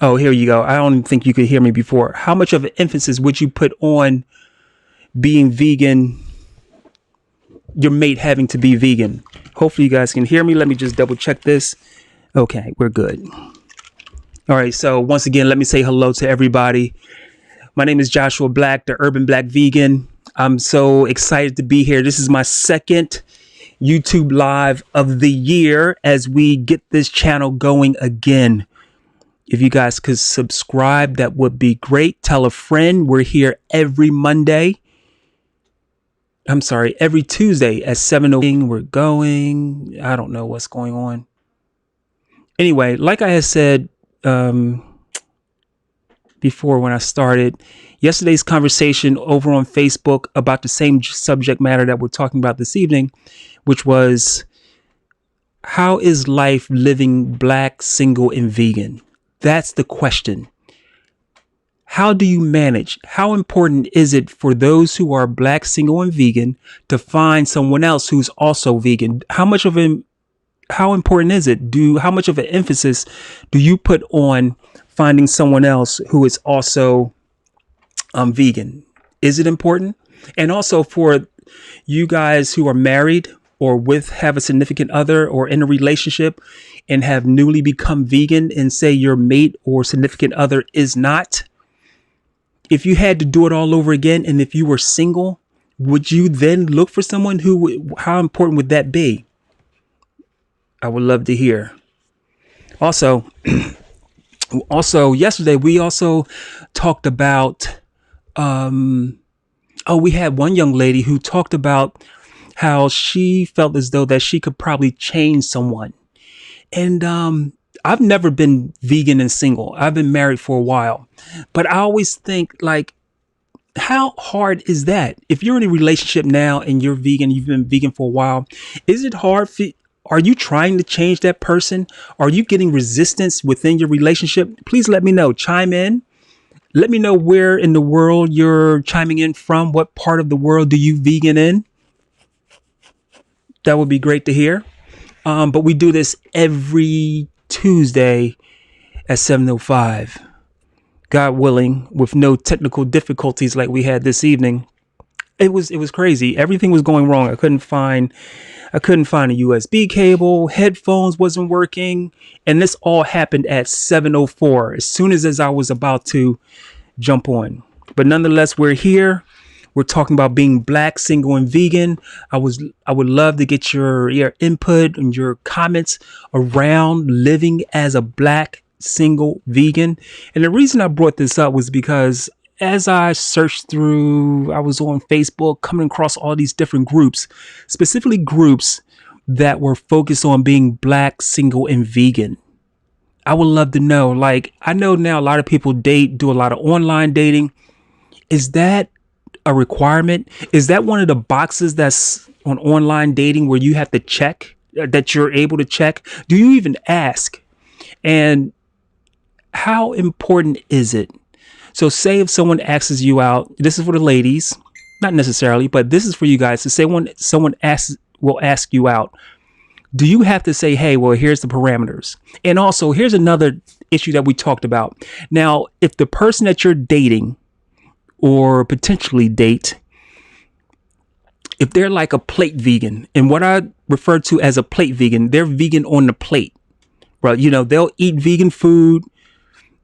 Oh, here you go. I don't even think you could hear me before. How much of an emphasis would you put on being vegan, your mate having to be vegan? Hopefully you guys can hear me. Let me just double check this. Okay, we're good. All right. So once again, let me say hello to everybody. My name is Joshua Black, the Urban Black Vegan. I'm so excited to be here. This is my second YouTube live of the year as we get this channel going again. If you guys could subscribe, that would be great. Tell a friend. We're here every Monday. I'm sorry, every Tuesday at 7:00. We're going. I don't know what's going on. Anyway, like I had said before when I started, yesterday's conversation over on Facebook about the same subject matter that we're talking about this evening, which was how is life living black, single, and vegan? That's the question. How do you manage? How important is it for those who are black, single, and vegan to find someone else who's also vegan? How important is it? How much of an emphasis do you put on finding someone else who is also vegan? Is it important? And also for you guys who are married or have a significant other or in a relationship and have newly become vegan and say your mate or significant other is not, if you had to do it all over again, and if you were single, would you then look for someone how important would that be? I would love to hear. Also, yesterday we also talked about, we had one young lady who talked about how she felt as though that she could probably change someone. And I've never been vegan and single. I've been married for a while, but I always think, like, how hard is that? If you're in a relationship now and you've been vegan for a while, is it hard? Are you trying to change that person? Are you getting resistance within your relationship? Please let me know. Chime in. Let me know where in the world you're chiming in from. What part of the world do you vegan in? That would be great to hear. But we do this every Tuesday at 7:05. God willing, with no technical difficulties like we had this evening. It was crazy. Everything was going wrong. I couldn't find a USB cable. Headphones wasn't working, and this all happened at 7:04. As soon as I was about to jump on, but nonetheless, we're here. We're talking about being black, single, and vegan. I would love to get your input and your comments around living as a black, single, vegan. And the reason I brought this up was because as I searched through, I was on Facebook coming across all these different groups, specifically groups that were focused on being black, single, and vegan. I would love to know, like, I know now a lot of people do a lot of online dating. Is that a requirement? Is that one of the boxes that's on online dating where you have to check, that you're able to check? Do you even ask? And how important is it? So say if someone asks you out, this is for the ladies, not necessarily, but this is for you guys. To say someone will ask you out, do you have to say, hey, well, here's the parameters? And also, here's another issue that we talked about. Now, if the person that you're dating or potentially date, if they're like a plate vegan, and what I refer to as a plate vegan, they're vegan on the plate, right? They'll eat vegan food,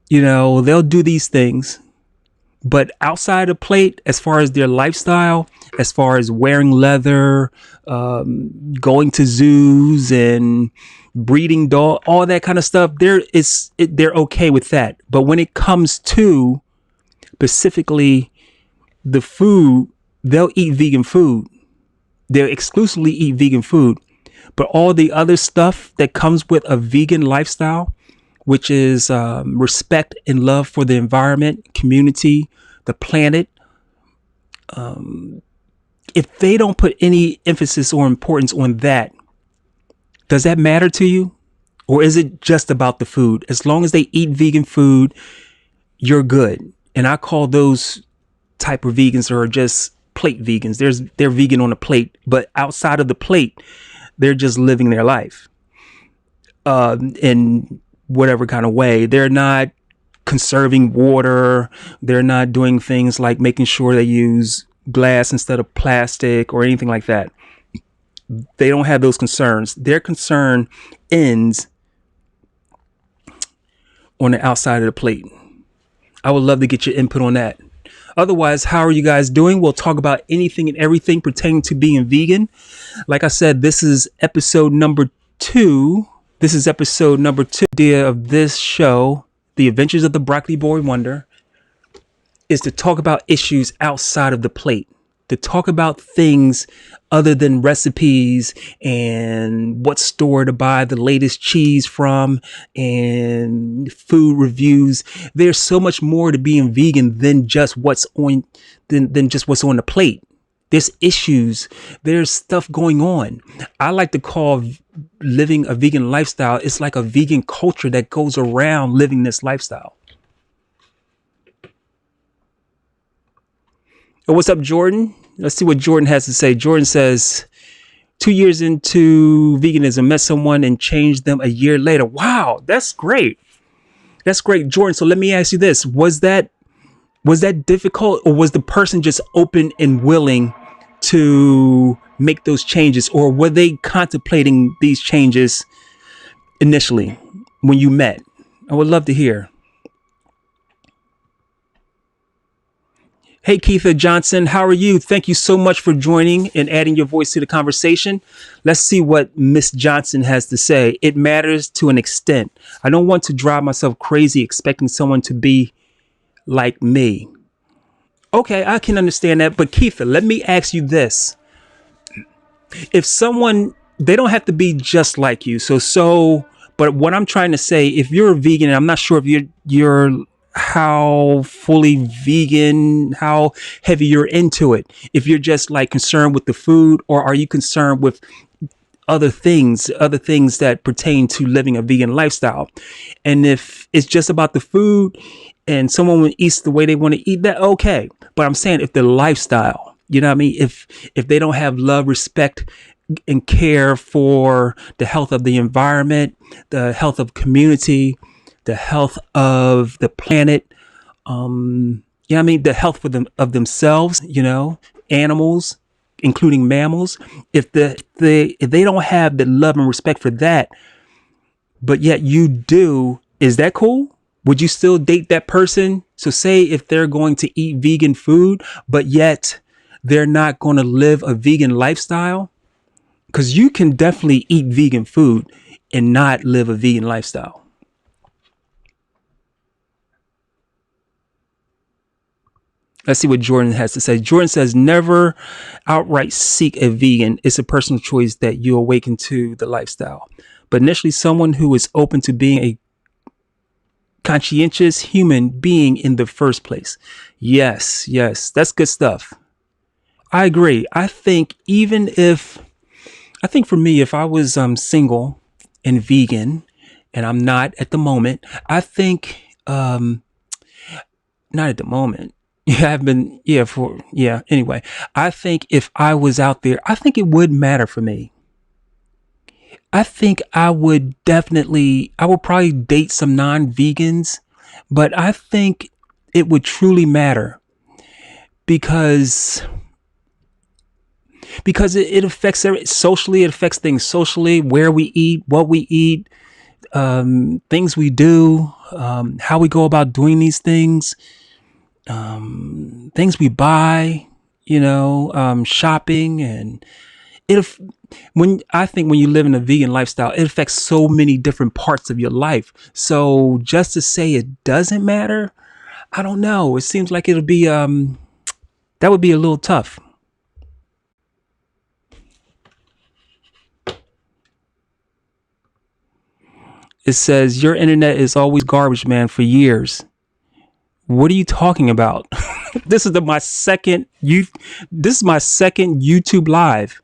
they'll do these things, but outside of plate, as far as their lifestyle, as far as wearing leather, going to zoos and breeding dog, all that kind of stuff, they're okay with that. But when it comes to specifically the food, they'll eat vegan food. They'll exclusively eat vegan food. But all the other stuff that comes with a vegan lifestyle, which is respect and love for the environment, community, the planet, if they don't put any emphasis or importance on that, does that matter to you? Or is it just about the food? As long as they eat vegan food, you're good. And I call those type of vegans are just plate vegans. They're vegan on a plate, but outside of the plate, they're just living their life in whatever kind of way. They're not conserving water. They're not doing things like making sure they use glass instead of plastic or anything like that. They don't have those concerns. Their concern ends on the outside of the plate. I would love to get your input on that. Otherwise, how are you guys doing? We'll talk about anything and everything pertaining to being vegan. Like I said, this is episode number 2. This is episode number 2. The idea of this show, The Adventures of the Broccoli Boy Wonder, is to talk about issues outside of the plate, to talk about things other than recipes and what store to buy the latest cheese from and food reviews. There's so much more to being vegan than just what's on than just what's on the plate. There's issues. There's stuff going on. I like to call living a vegan lifestyle, it's like a vegan culture that goes around living this lifestyle. Oh, what's up, Jordan? Let's see what Jordan has to say. Jordan says, 2 years into veganism, met someone and changed them a year later. Wow, that's great. That's great, Jordan. So let me ask you this. Was that difficult, or was the person just open and willing to make those changes, or were they contemplating these changes initially when you met? I would love to hear. Hey, Keitha Johnson, how are you? Thank you so much for joining and adding your voice to the conversation. Let's see what Miss Johnson has to say. It matters to an extent. I don't want to drive myself crazy expecting someone to be like me. Okay, I can understand that. But Keitha, let me ask you this. If someone, they don't have to be just like you. But what I'm trying to say, if you're a vegan, and I'm not sure if you're how fully vegan, how heavy you're into it. If you're just like concerned with the food, or are you concerned with other things that pertain to living a vegan lifestyle? And if it's just about the food and someone eats the way they want to eat, that okay. But I'm saying if the lifestyle, you know what I mean? If they don't have love, respect, and care for the health of the environment, the health of community, the health of the planet, the health of themselves, animals, including mammals. If they don't have the love and respect for that, but yet you do, is that cool? Would you still date that person? So say if they're going to eat vegan food, but yet they're not going to live a vegan lifestyle, because you can definitely eat vegan food and not live a vegan lifestyle. Let's see what Jordan has to say. Jordan says, never outright seek a vegan. It's a personal choice that you awaken to the lifestyle. But initially, someone who is open to being a conscientious human being in the first place. Yes, that's good stuff. I agree. I think for me, if I was single and vegan, and I'm not at the moment, I think, not at the moment. Yeah, I've been, anyway, I think if I was out there, I think it would matter for me. I think I would probably date some non-vegans, but I think it would truly matter because it affects socially, it affects things socially, where we eat, what we eat, things we do, how we go about doing these things. Things we buy, shopping, and when you live in a vegan lifestyle, it affects so many different parts of your life. So just to say it doesn't matter, I don't know. It seems like it'll be that would be a little tough. It says your internet is always garbage, man, for years. What are you talking about? This is my second YouTube live.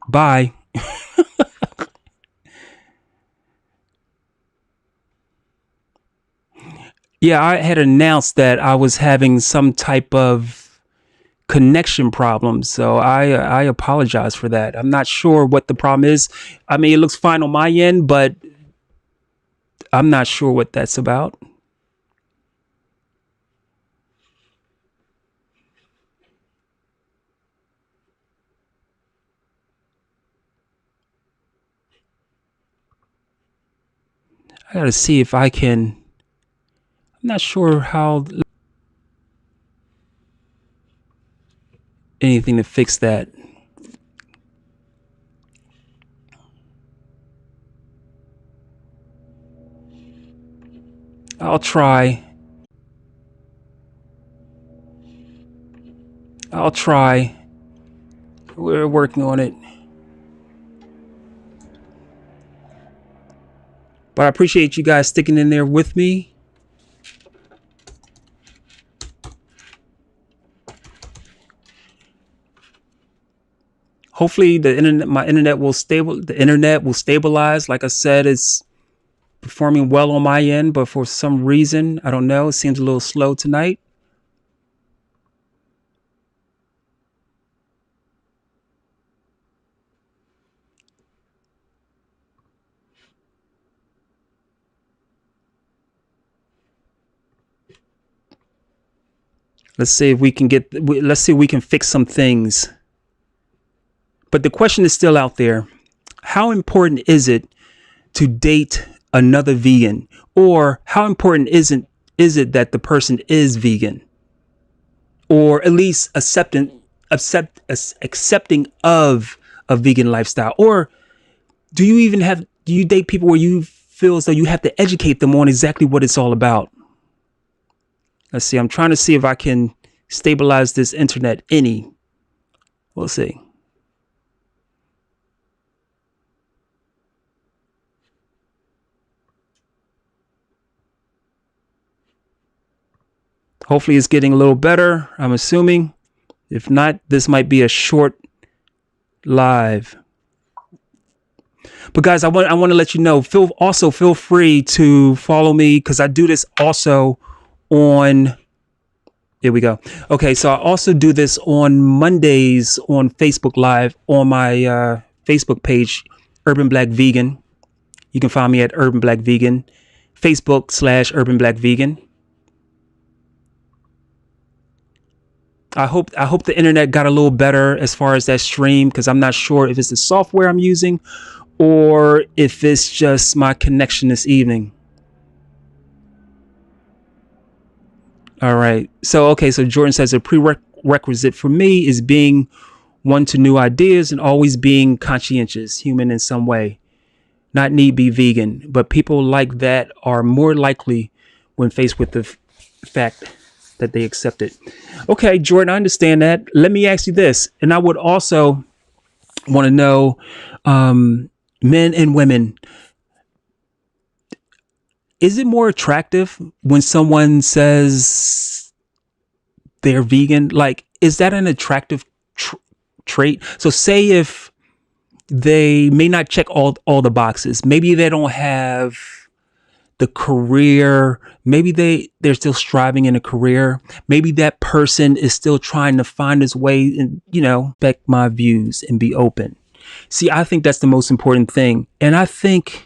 Bye. Yeah, I had announced that I was having some type of connection problem, so I apologize for that. I'm not sure what the problem is. I mean, it looks fine on my end, but I'm not sure what that's about. I gotta see if I can. I'm not sure how anything to fix that. I'll try. I'll try. We're working on it. But I appreciate you guys sticking in there with me. Hopefully my internet will stabilize. Like I said, it's performing well on my end, but for some reason, I don't know, it seems a little slow tonight. Let's see if we can fix some things. But the question is still out there. How important is it to date another vegan? Or how important is it that the person is vegan? Or at least accepting of a vegan lifestyle? Or do you date people where you feel as though you have to educate them on exactly what it's all about? Let's see. I'm trying to see if I can stabilize this internet any. We'll see. Hopefully it's getting a little better, I'm assuming. If not, this might be a short live. But guys, I want to let you know, feel free to follow me, because I do this also on, here we go. Okay, so I also do this on Mondays on Facebook Live on my Facebook page, Urban Black Vegan. You can find me at Urban Black Vegan, Facebook/Urban Black Vegan. I hope the internet got a little better as far as that stream, because I'm not sure if it's the software I'm using or if it's just my connection this evening. All right. So Jordan says a prerequisite for me is being one to new ideas and always being conscientious, human in some way, not need be vegan. But people like that are more likely when faced with the fact that they accept it. Okay, Jordan, I understand that. Let me ask you this. And I would also want to know, men and women, is it more attractive when someone says they're vegan? Like, is that an attractive trait? So say if they may not check all the boxes, maybe they don't have the career, maybe they're still striving in a career, maybe that person is still trying to find his way and, respect my views and be open. See, I think that's the most important thing. And I think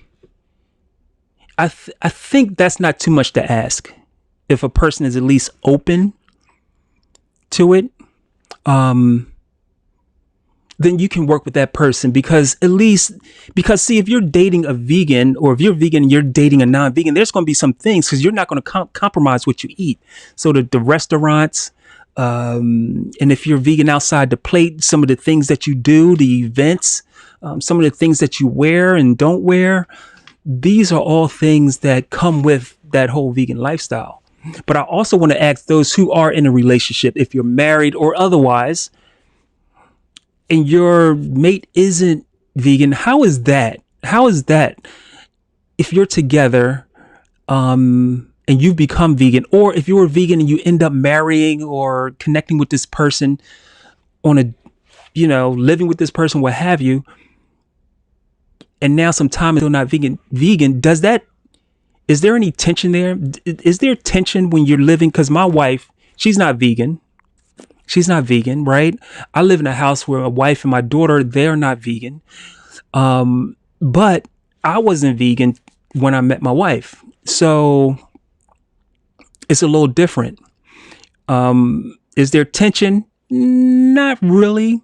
that's not too much to ask. If a person is at least open to it, then you can work with that person, because see, if you're dating a vegan, or if you're vegan and you're dating a non-vegan, there's going to be some things, because you're not going to compromise what you eat. So the restaurants, and if you're vegan outside the plate, some of the things that you do, the events, some of the things that you wear and don't wear, these are all things that come with that whole vegan lifestyle. But I also want to ask those who are in a relationship, if you're married or otherwise, and your mate isn't vegan, how is that? If you're together, and you become vegan, or if you're vegan and you end up marrying or connecting with this person on a, living with this person, what have you, and now some time is still not vegan, is there any tension there? Is there tension when you're living? Because my wife, she's not vegan, right? I live in a house where my wife and my daughter, they're not vegan. But I wasn't vegan when I met my wife. So it's a little different. Is there tension? Not really.